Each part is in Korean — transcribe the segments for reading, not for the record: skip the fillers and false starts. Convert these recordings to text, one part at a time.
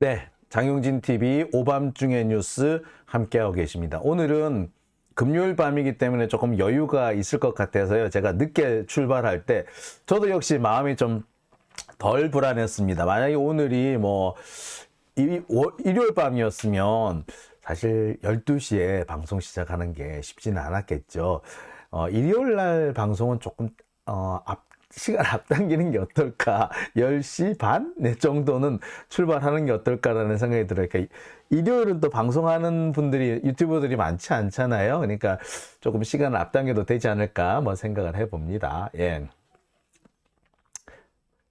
네, 장용진 TV 오밤중의 뉴스 함께하고 계십니다. 오늘은 금요일 밤이기 때문에 조금 여유가 있을 것 같아서요. 제가 늦게 출발할 때 저도 역시 마음이 좀 덜 불안했습니다. 만약에 오늘이 일요일 밤이었으면 사실 12시에 방송 시작하는 게 쉽지는 않았겠죠. 일요일 날 방송은 조금 시간 앞당기는 게 어떨까? 10시 반? 네 정도는 출발하는 게 어떨까라는 생각이 들어요. 그러니까 일요일은 또 방송하는 분들이, 유튜버들이 많지 않잖아요. 그러니까 조금 시간을 앞당겨도 되지 않을까 생각을 해봅니다. 예.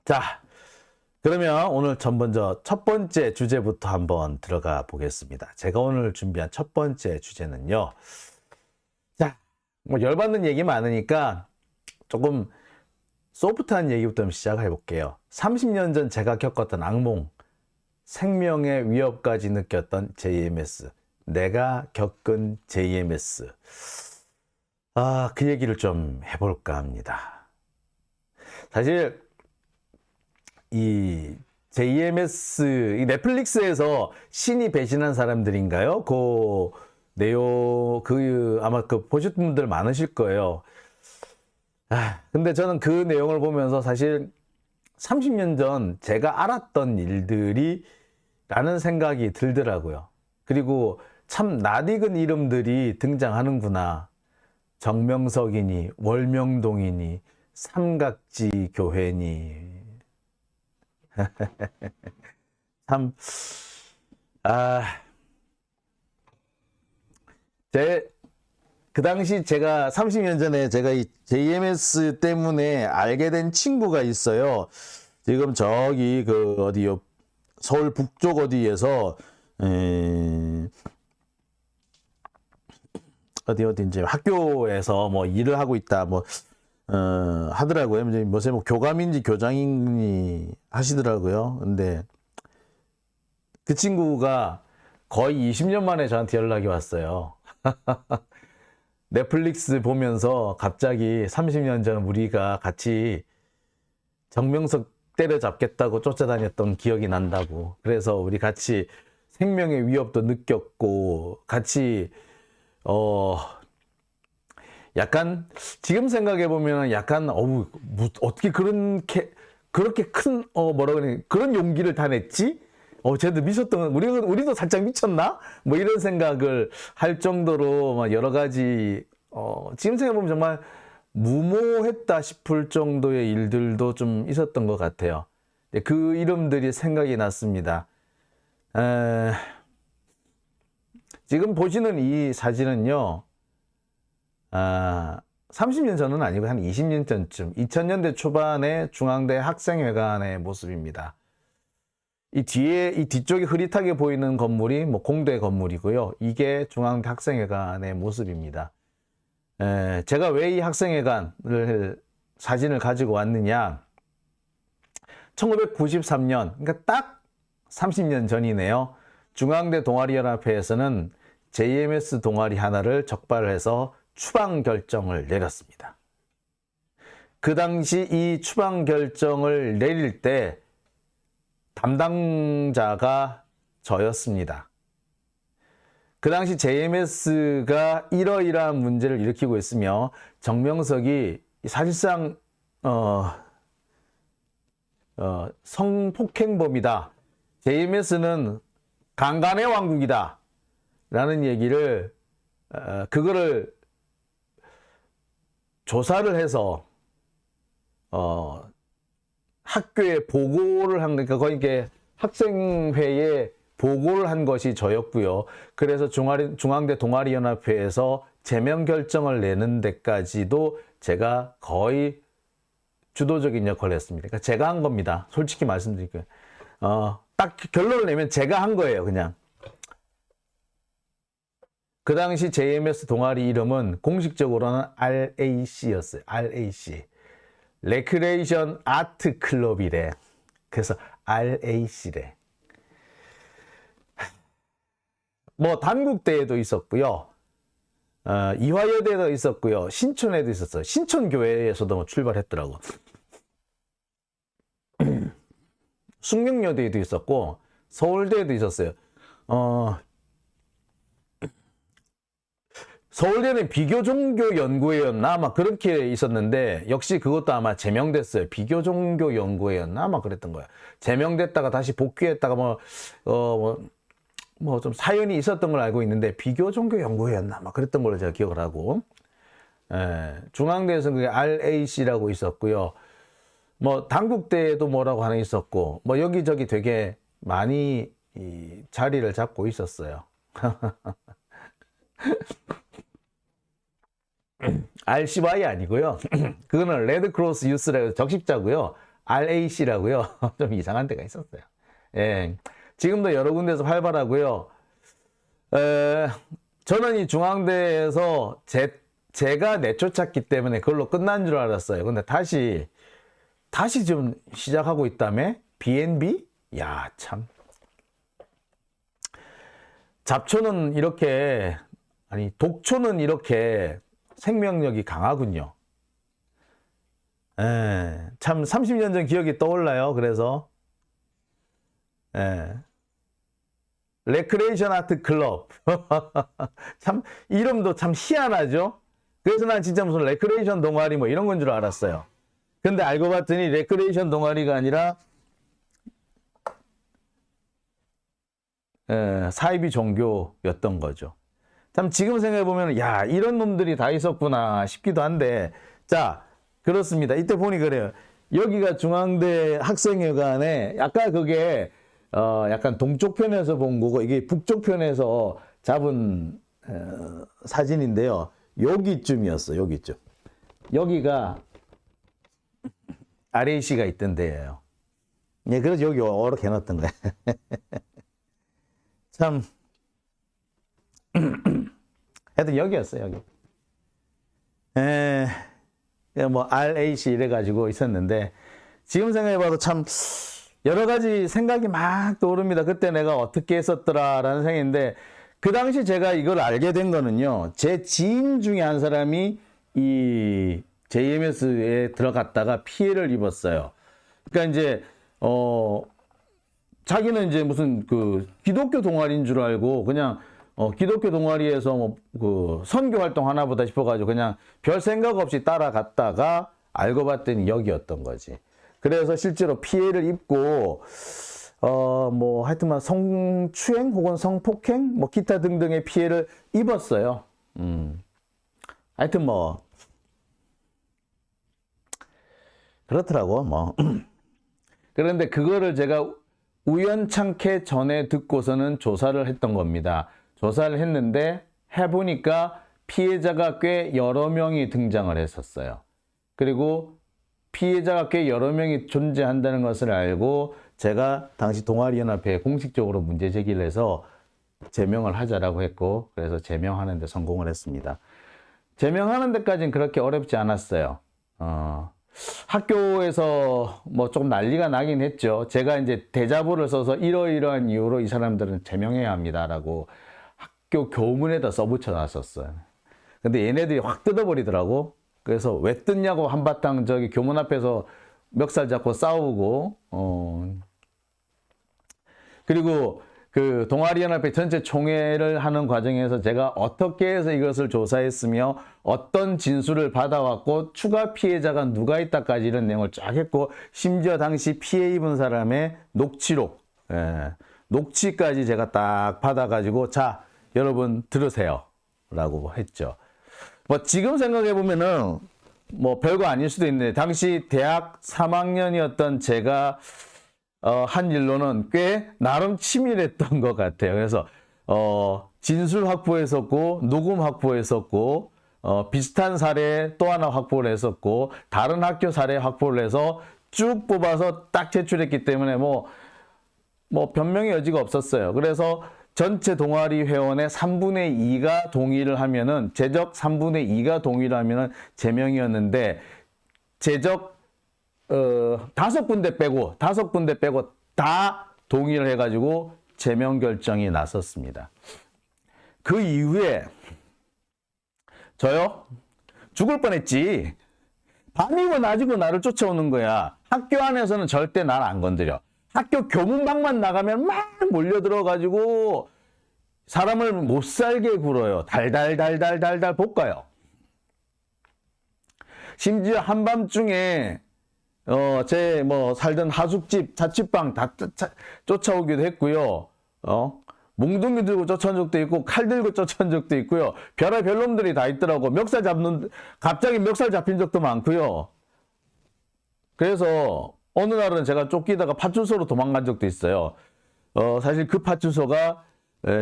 자, 그러면 오늘 먼저 첫 번째 주제부터 한번 들어가 보겠습니다. 제가 오늘 준비한 첫 번째 주제는요. 자, 열받는 얘기 많으니까 조금 소프트한 얘기부터 시작해 볼게요. 30년 전 제가 겪었던 악몽, 생명의 위협까지 느꼈던 JMS, 내가 겪은 JMS. 그 얘기를 좀 해볼까 합니다. 사실 이 JMS, 이 넷플릭스에서 신이 배신한 사람들인가요? 그 내용, 아마 보셨던 분들 많으실 거예요. 근데 저는 그 내용을 보면서 사실 30년 전 제가 알았던 일들이 라는 생각이 들더라고요. 그리고 참 낯익은 이름들이 등장하는구나. 정명석이니, 월명동이니, 삼각지 교회니. 참, 그 당시 제가 30년 전에 제가 이 JMS 때문에 알게 된 친구가 있어요. 지금 저기 어디요? 서울 북쪽 어디에서 어딘지 학교에서 일을 하고 있다 하더라고요. 무슨 교감인지 교장인지 하시더라고요. 근데 그 친구가 거의 20년 만에 저한테 연락이 왔어요. 넷플릭스 보면서 갑자기 30년 전 우리가 같이 정명석 때려잡겠다고 쫓아다녔던 기억이 난다고. 그래서 우리 같이 생명의 위협도 느꼈고 같이 약간 지금 생각해 보면 약간 어떻게 그렇게 큰 그런 용기를 다 냈지? 쟤도 미쳤던 우리도 살짝 미쳤나? 이런 생각을 할 정도로 여러 가지 지금 생각해 보면 정말 무모했다 싶을 정도의 일들도 좀 있었던 것 같아요. 그 이름들이 생각이 났습니다. 지금 보시는 이 사진은요, 30년 전은 아니고 한 20년 전쯤, 2000년대 초반의 중앙대 학생회관의 모습입니다. 이 뒤쪽에 흐릿하게 보이는 건물이 공대 건물이고요. 이게 중앙대 학생회관의 모습입니다. 제가 왜 이 학생회관을 사진을 가지고 왔느냐? 1993년, 그러니까 딱 30년 전이네요. 중앙대 동아리연합회에서는 JMS 동아리 하나를 적발해서 추방 결정을 내렸습니다. 그 당시 이 추방 결정을 내릴 때 담당자가 저였습니다. 그 당시 JMS가 이러이러한 문제를 일으키고 있으며 정명석이 사실상 성폭행범이다. JMS는 강간의 왕국이다. 라는 얘기를 그거를 조사를 해서 학교에 보고를 한 거니까 거기 학생회에 보고를 한 것이 저였고요. 그래서 중앙대 동아리연합회에서 제명 결정을 내는 데까지도 제가 거의 주도적인 역할을 했습니다. 그러니까 제가 한 겁니다. 솔직히 말씀드릴게요. 딱 결론을 내면 제가 한 거예요, 그냥. 그 당시 JMS 동아리 이름은 공식적으로는 RAC였어요. RAC. 레크레이션 아트 클럽이래. 그래서 RAC래. 단국대에도 있었고요. 이화여대도 있었고요. 신촌에도 있었어요. 신촌교회에서도 출발했더라고. 숙명여대에도 있었고 서울대에도 있었어요. 서울대는 비교종교연구회였나 아마 그렇게 있었는데 역시 그것도 아마 제명됐어요. 비교종교연구회였나 아마 그랬던 거야. 제명됐다가 다시 복귀했다가 뭐 좀 사연이 있었던 걸 알고 있는데 비교종교연구회였나 아마 그랬던 걸로 제가 기억을 하고, 중앙대에서는 그게 RAC라고 있었고요. 뭐 단국대에도 뭐라고 하나 있었고 뭐 여기저기 되게 많이 이 자리를 잡고 있었어요. RCY 아니고요. 그거는 레드크로스 유스라고 적십자고요. RAC라고요. 좀 이상한 데가 있었어요. 예. 지금도 여러 군데서 활발하고요. 저는 이 중앙대에서 제가 내쫓았기 때문에 그걸로 끝난 줄 알았어요. 근데 다시 좀 시작하고 있다며? BNB? 야, 참. 잡초는 이렇게, 아니, 독초는 이렇게 생명력이 강하군요. 참 30년 전 기억이 떠올라요. 그래서 레크레이션 아트 클럽. 참 이름도 참 희한하죠. 그래서 난 진짜 무슨 레크레이션 동아리 뭐 이런 건 줄 알았어요. 근데 알고 봤더니 레크레이션 동아리가 아니라 사이비 종교였던 거죠. 참 지금 생각해보면 야 이런 놈들이 다 있었구나 싶기도 한데, 자 그렇습니다. 이때 보니 그래요. 여기가 중앙대 학생회관에 아까 그게 약간 동쪽 편에서 본 거고 이게 북쪽 편에서 잡은 사진인데요. 여기쯤이었어. 여기쯤. 여기가 RAC가 있던 데예요. 예, 그래서 여기 이렇게 해놨던 거예요. 참 하여튼 여기였어요. 여기. 뭐 RAC 이래가지고 있었는데 지금 생각해봐도 참 여러 가지 생각이 막 떠오릅니다. 그때 내가 어떻게 했었더라라는 생각인데, 그 당시 제가 이걸 알게 된 거는요, 제 지인 중에 한 사람이 이 JMS에 들어갔다가 피해를 입었어요. 그러니까 이제 자기는 이제 무슨 그 기독교 동아리인 줄 알고 그냥 기독교 동아리에서 뭐 그 선교 활동 하나 보다 싶어가지고 그냥 별 생각 없이 따라갔다가 알고 봤더니 여기였던 거지. 그래서 실제로 피해를 입고 뭐 하여튼만 성추행 혹은 성폭행 뭐 기타 등등의 피해를 입었어요. 하여튼 뭐 그렇더라고 뭐. 그런데 그거를 제가 우연찮게 전에 듣고서는 조사를 했던 겁니다. 조사를 했는데 해보니까 피해자가 꽤 여러 명이 등장을 했었어요. 그리고 피해자가 꽤 여러 명이 존재한다는 것을 알고 제가 당시 동아리연합회에 공식적으로 문제 제기를 해서 제명을 하자라고 했고, 그래서 제명하는 데 성공을 했습니다. 제명하는 데까지는 그렇게 어렵지 않았어요. 학교에서 뭐 조금 난리가 나긴 했죠. 제가 이제 대자보를 써서 이러이러한 이유로 이 사람들은 제명해야 합니다라고 학교 교문에다 써붙여 놨었어요. 근데 얘네들이 확 뜯어버리더라고. 그래서 왜 뜯냐고 한바탕 저기 교문 앞에서 멱살 잡고 싸우고, 그리고 그 동아리연합회 전체 총회를 하는 과정에서 제가 어떻게 해서 이것을 조사했으며 어떤 진술을 받아왔고 추가 피해자가 누가 있다까지 이런 내용을 쫙 했고, 심지어 당시 피해 입은 사람의 녹취록, 녹취까지 제가 딱 받아가지고 자 여러분 들으세요 라고 했죠. 뭐 지금 생각해 보면은 뭐 별거 아닐 수도 있는데 당시 대학 3학년이었던 제가 한 일로는 꽤 나름 치밀했던 것 같아요. 그래서 진술 확보했었고 녹음 확보했었고 비슷한 사례 또 하나 확보를 했었고 다른 학교 사례 확보를 해서 쭉 뽑아서 딱 제출했기 때문에 뭐 변명의 여지가 없었어요. 그래서 전체 동아리 회원의 3분의 2가 동의를 하면은, 제적 3분의 2가 동의를 하면은 제명이었는데, 제적 5군데 빼고 다 동의를 해가지고 제명 결정이 났었습니다. 그 이후에 저요? 죽을 뻔했지. 밤이고 낮이고 나를 쫓아오는 거야. 학교 안에서는 절대 날 안 건드려. 학교 교문방만 나가면 막 몰려들어가지고 사람을 못 살게 굴어요. 달달달달달달 볶아요. 심지어 한밤중에 제 뭐 살던 하숙집, 자취방 다 쫓아오기도 했고요. 몽둥이 들고 쫓아온 적도 있고, 칼 들고 쫓아온 적도 있고요. 별의 놈들이 다 있더라고. 갑자기 멱살 잡힌 적도 많고요. 그래서 어느 날은 제가 쫓기다가 파출소로 도망간 적도 있어요. 사실 그 파출소가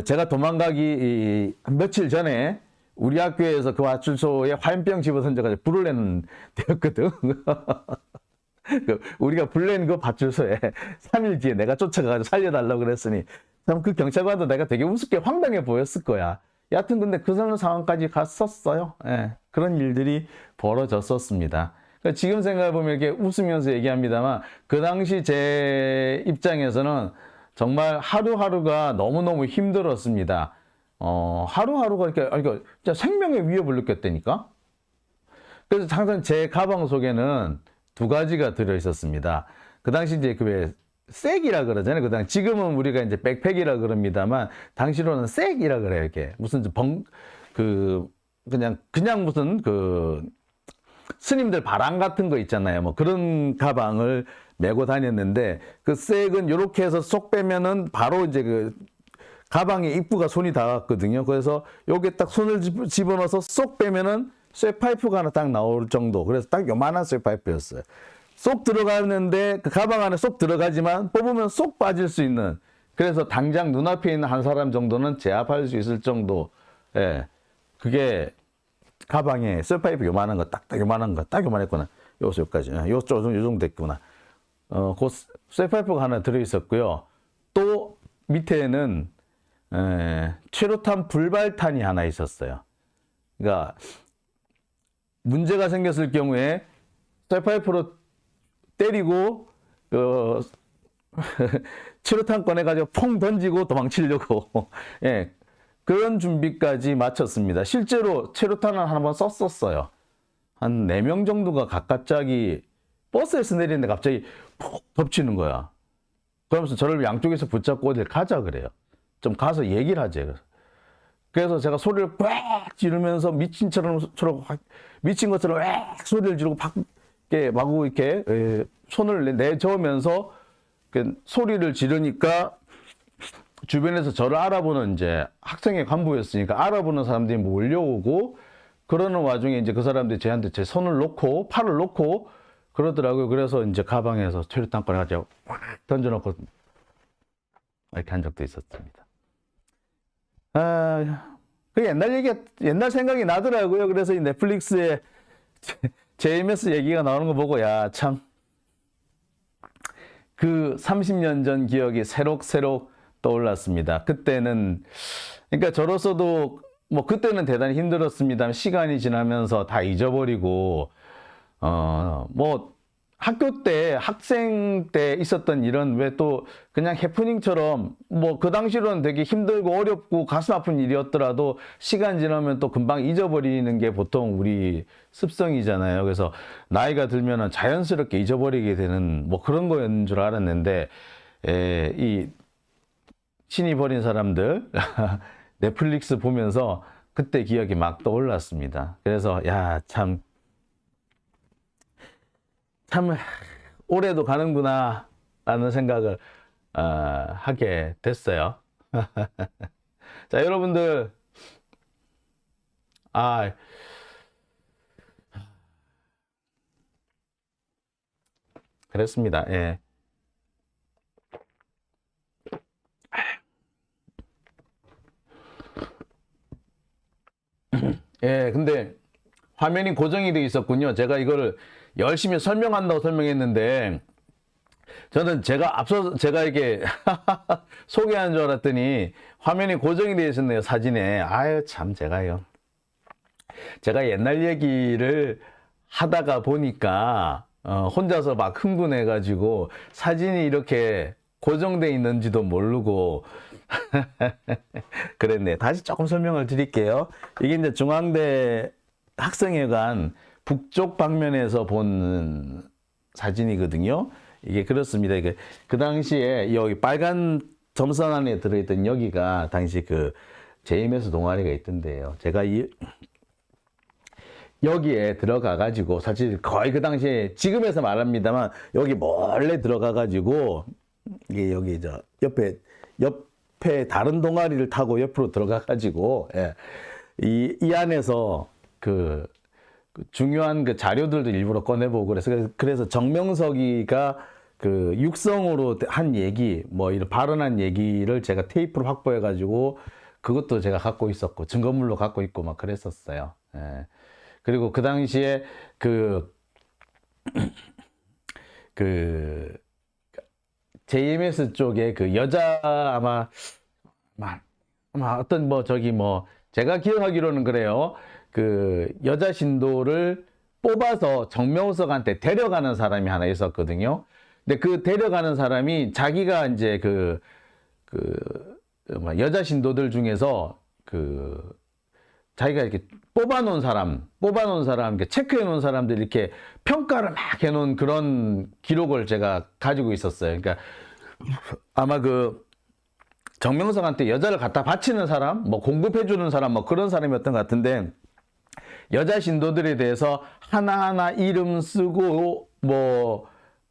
제가 도망가기 며칠 전에 우리 학교에서 그 파출소에 화염병 집어 던져가지고 불을 내는 데였거든. 우리가 불낸 그 파출소에 3일 뒤에 내가 쫓아가서 살려달라고 그랬으니 참 그 경찰관도 내가 되게 우습게 황당해 보였을 거야. 여하튼 근데 그 상황까지 갔었어요. 예, 그런 일들이 벌어졌었습니다. 그러니까 지금 생각해보면 이렇게 웃으면서 얘기합니다만 그 당시 제 입장에서는 정말 하루하루가 너무너무 힘들었습니다. 하루하루가 이렇게, 그러니까 진짜 생명의 위협을 느꼈다니까? 그래서 항상 제 가방 속에는 2가지가 들어있었습니다. 그 당시 이제 그 쌔기라 그러잖아요. 그 당시 지금은 우리가 이제 백팩이라 그럽니다만 당시로는 쌔기라 그래요. 이렇게 무슨 그냥 무슨 스님들 바람 같은 거 있잖아요. 뭐 그런 가방을 메고 다녔는데 그 쌔은 이렇게 해서 쏙 빼면은 바로 이제 그 가방의 입구가 손이 닿았거든요. 그래서 여기에 딱 손을 집어넣어서 쏙 빼면은 쇠파이프가 하나 딱 나올 정도. 그래서 딱 요만한 쇠파이프였어요. 쏙 들어가는데 그 가방 안에 쏙 들어가지만 뽑으면 쏙 빠질 수 있는. 그래서 당장 눈앞에 있는 한 사람 정도는 제압할 수 있을 정도. 예. 그게 가방에 쇠파이프 요만한 거, 딱 요만한 거, 딱 요만했구나. 여기까지. 요 정도 됐구나. 그 쇠파이프가 하나 들어있었고요. 또 밑에는 최루탄 불발탄이 하나 있었어요. 그러니까 문제가 생겼을 경우에 쇠파이프로 때리고 최루탄 꺼내가지고 퐁 던지고 도망치려고 예, 그런 준비까지 마쳤습니다. 실제로 최루탄을 한번 썼었어요. 한 4명 정도가 갑자기 버스에서 내리는데 갑자기 푹 덮치는 거야. 그러면서 저를 양쪽에서 붙잡고 어딜 가자 그래요. 좀 가서 얘기를 하재. 그래서 제가 소리를 꽉 지르면서 미친 것처럼 왁 소리를 지르고 마구 이렇게 손을 내저으면서 소리를 지르니까 주변에서 저를 알아보는 이제 학생의 간부였으니까 알아보는 사람들이 몰려오고 그러는 와중에 이제 그 사람들이 저한테 제 손을 놓고 팔을 놓고 그러더라고요. 그래서 이제 가방에서 최루탄 꺼내가지고 확 던져놓고 이렇게 한 적도 있었습니다. 그 옛날 생각이 나더라고요. 그래서 이 넷플릭스에 JMS 얘기가 나오는 거 보고, 야, 참. 그 30년 전 기억이 새록새록 떠올랐습니다. 그때는, 그러니까 저로서도, 뭐, 그때는 대단히 힘들었습니다. 시간이 지나면서 다 잊어버리고, 뭐, 학교 때, 학생 때 있었던 일은 왜 또 그냥 해프닝처럼 뭐 그 당시로는 되게 힘들고 어렵고 가슴 아픈 일이었더라도 시간 지나면 또 금방 잊어버리는 게 보통 우리 습성이잖아요. 그래서 나이가 들면은 자연스럽게 잊어버리게 되는 뭐 그런 거였는 줄 알았는데, 이 신이 버린 사람들 넷플릭스 보면서 그때 기억이 막 떠올랐습니다. 그래서 야, 참 올해도 가는구나 라는 생각을 하게 됐어요. 자, 여러분들, 그랬습니다. 예. 예, 근데 화면이 고정이 되어 있었군요. 제가 이거를 열심히 설명한다고 설명했는데, 저는 제가 이렇게 소개한 줄 알았더니 화면이 고정이 되어 있었네요, 사진에. 아유, 참, 제가 옛날 얘기를 하다가 보니까, 혼자서 막 흥분해가지고 사진이 이렇게 고정되어 있는지도 모르고, 그랬네. 다시 조금 설명을 드릴게요. 이게 이제 중앙대 학생회관 북쪽 방면에서 본 사진이거든요. 이게 그렇습니다. 이게 그 당시에 여기 빨간 점선 안에 들어있던 여기가 당시 그 JMS 동아리가 있던데요. 제가 여기에 들어가 가지고 사실 거의 그 당시에 지금에서 말합니다만 여기 몰래 들어가 가지고 이게 여기 저 옆에 다른 동아리를 타고 옆으로 들어가 가지고 예. 이 안에서 그 중요한 그 자료들도 일부러 꺼내보고 그래서 정명석이가 그 육성으로 한 얘기 뭐 이런 발언한 얘기를 제가 테이프로 확보해 가지고 그것도 제가 갖고 있었고 증거물로 갖고 있고 막 그랬었어요. 예. 그리고 그 당시에 그 JMS 쪽에 그 여자 아마 어떤 뭐 저기 뭐 제가 기억하기로는 그래요. 그 여자 신도를 뽑아서 정명석한테 데려가는 사람이 하나 있었거든요. 근데 그 데려가는 사람이 자기가 이제 여자 신도들 중에서 자기가 이렇게 뽑아놓은 사람, 체크해 놓은 사람들 이렇게 평가를 막 해놓은 그런 기록을 제가 가지고 있었어요. 그러니까 아마 정명석한테 여자를 갖다 바치는 사람, 뭐 공급해주는 사람, 뭐 그런 사람이었던 것 같은데, 여자 신도들에 대해서 하나하나 이름 쓰고,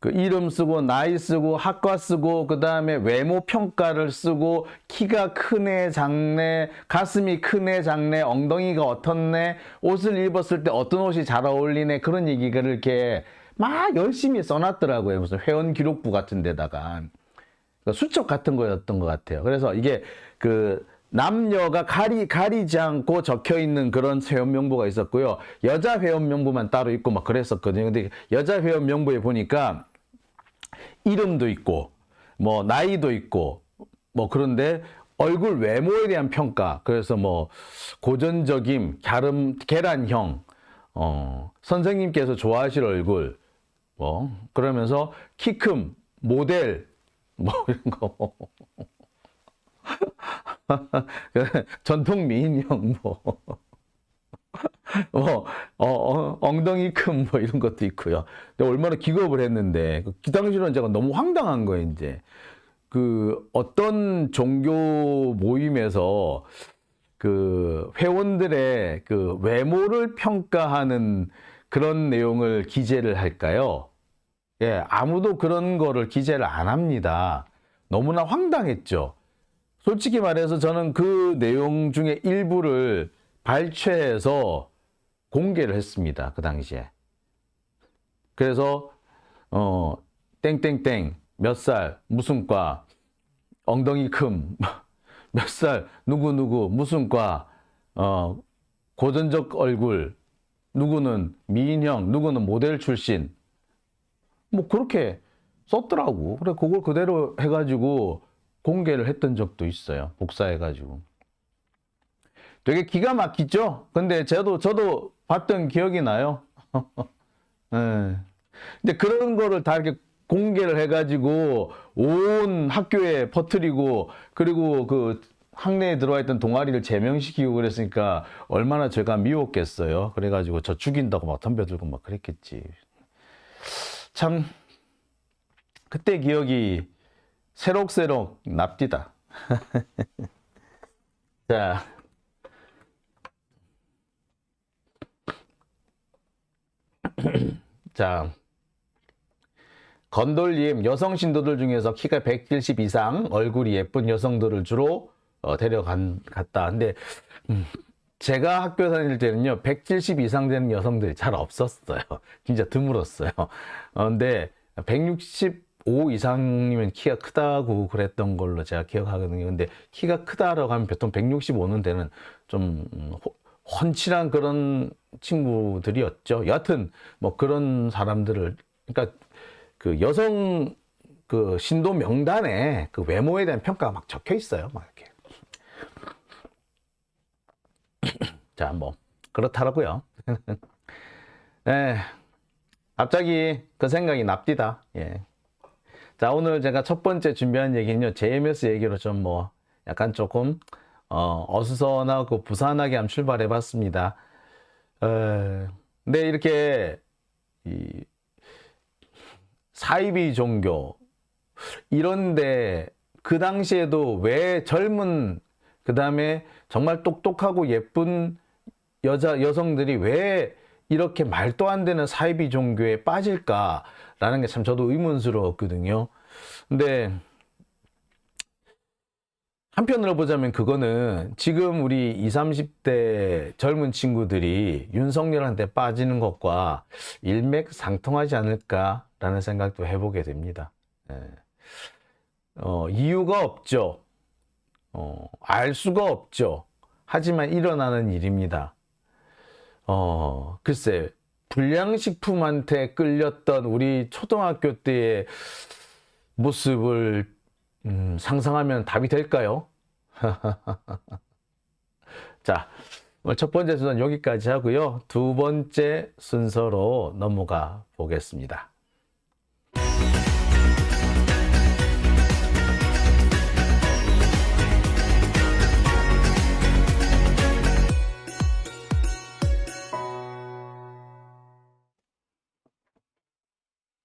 이름 쓰고, 나이 쓰고, 학과 쓰고, 그 다음에 외모 평가를 쓰고, 키가 크네, 작네, 가슴이 크네, 작네, 엉덩이가 어떻네, 옷을 입었을 때 어떤 옷이 잘 어울리네, 그런 얘기를 이렇게 막 열심히 써놨더라고요. 무슨 회원 기록부 같은 데다가. 수첩 같은 거였던 것 같아요. 그래서 이게 남녀가 가리지 않고 적혀 있는 그런 회원 명부가 있었고요. 여자 회원 명부만 따로 있고 막 그랬었거든요. 근데 여자 회원 명부에 보니까 이름도 있고, 뭐 나이도 있고, 뭐 그런데 얼굴 외모에 대한 평가. 그래서 뭐 고전적임, 계란형, 선생님께서 좋아하실 얼굴, 뭐 그러면서 키 큰 모델. 뭐 이런 거 전통 미인형 엉덩이 큰 뭐 이런 것도 있고요. 근데 얼마나 기겁을 했는데 그 당시로는 제가 너무 황당한 거예요. 이제 어떤 종교 모임에서 회원들의 외모를 평가하는 그런 내용을 기재를 할까요? 예, 아무도 그런 거를 기재를 안 합니다. 너무나 황당했죠. 솔직히 말해서 저는 그 내용 중에 일부를 발췌해서 공개를 했습니다. 그 당시에. 그래서 땡땡땡 몇 살 무슨 과 엉덩이 큼 몇 살 누구누구 무슨 과 고전적 얼굴 누구는 미인형 누구는 모델 출신 뭐 그렇게 썼더라고. 그래 그걸 그대로 해가지고 공개를 했던 적도 있어요. 복사해가지고. 되게 기가 막히죠? 근데 저도 봤던 기억이 나요. 네. 근데 그런 거를 다 이렇게 공개를 해가지고 온 학교에 퍼뜨리고 그리고 학내에 들어와 있던 동아리를 제명시키고 그랬으니까 얼마나 제가 미웠겠어요. 그래가지고 저 죽인다고 막 덤벼들고 막 그랬겠지. 참 그때 기억이 새록새록 납디다. 자, 자, 건돌님 여성 신도들 중에서 키가 170 이상 얼굴이 예쁜 여성들을 주로 데려갔다. 근데 제가 학교 다닐 때는요 170 이상 되는 여성들이 잘 없었어요. 진짜 드물었어요. 근데 165 이상이면 키가 크다고 그랬던 걸로 제가 기억하거든요. 근데 키가 크다라고 하면 보통 165는 되는 좀 훤칠한 그런 친구들이었죠. 여하튼 뭐 그런 사람들을 그러니까 여성 신도 명단에 외모에 대한 평가가 막 적혀 있어요. 막 이렇게. 자, 뭐 그렇더라고요. 네, 갑자기 그 생각이 납디다. 예. 자, 오늘 제가 첫 번째 준비한 얘기는요, JMS 얘기로 좀 뭐 약간 조금 어수선하고 부산하게 한번 출발해 봤습니다. 근데 이렇게 사이비 종교 이런데 그 당시에도 왜 젊은 그다음에 정말 똑똑하고 예쁜 여성들이 왜 이렇게 말도 안 되는 사이비 종교에 빠질까라는 게 참 저도 의문스러웠거든요. 근데 한편으로 보자면 그거는 지금 우리 20, 30대 젊은 친구들이 윤석열한테 빠지는 것과 일맥상통하지 않을까라는 생각도 해보게 됩니다. 이유가 없죠. 알 수가 없죠. 하지만 일어나는 일입니다. 글쎄, 불량식품한테 끌렸던 우리 초등학교 때의 모습을 상상하면 답이 될까요? 자, 첫 번째 순서는 여기까지 하고요. 두 번째 순서로 넘어가 보겠습니다.